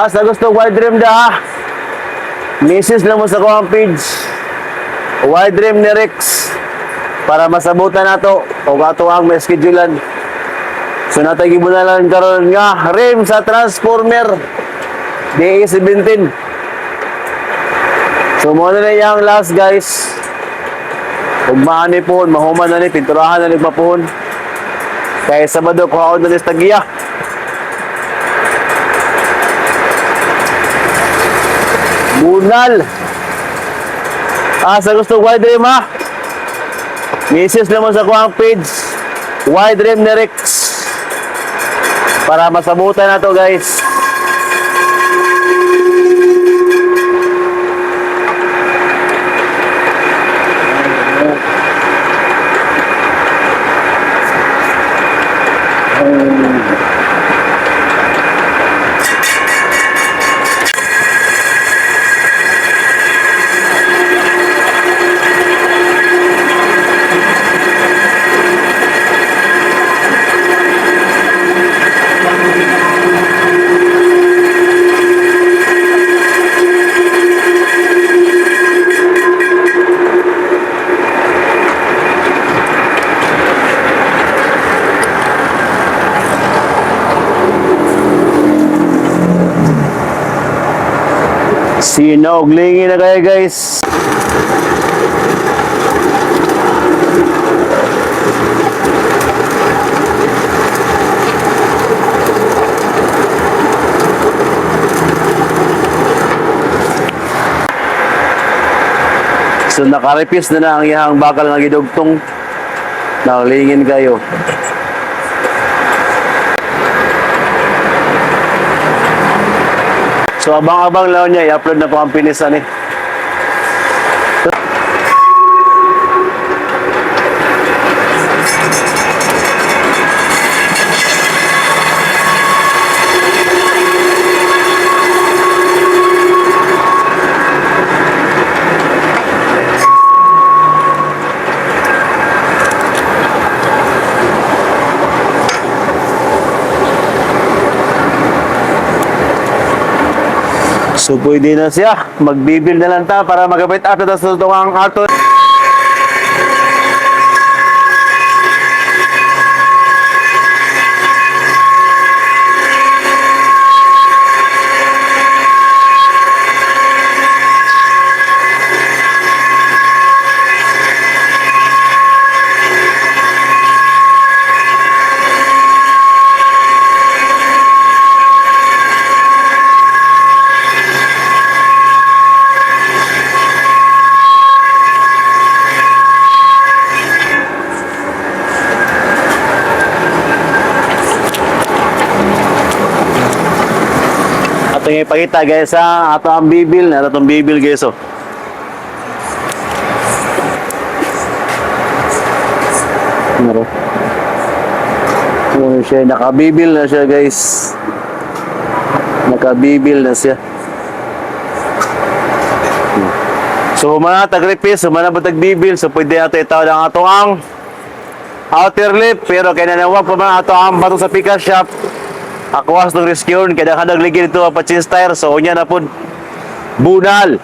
Sa gusto wide rim da. Misis lang mo sa kuwang page. Wide rim ni Rex. Para masabutan nato. O ato ang may schedulean. So natay gibunalan karon nga rim sa Transformer. DA17. So mo na yung last guys. Ugmaan ni po, mahuman na ni, pinturahan na ni mapuhon. Kaya Sabado ko ako na ni Stagia. Bunal. Sa gusto wide rim ha. Misis naman sa kuwang page. Wide rim ni Rex. Para masabutan na to guys. Sinoglingi na kayo guys. So nakarepis na ang iyang bakal nga gidugtong. Naglingin kayo. So abang-abang lang niya, i-upload na po ang pinisan eh. So pwede na siya, magbibil na lang ta para magabit ato sa tutong ato. Ato nga ipakita guys ha, ato ang bibil, na atong bibil guys oh. Ano siya, nakabibil na siya guys. Nakabibil na siya. So humana tagripis, humana ba tagbibil, so pwede ato itaw lang ato ang outer lip, pero kaya nanawag pa man ato ang bato sa pika shop. Ako was ng rescue, kada ligid ito pa chin tire, so unya na po bunal.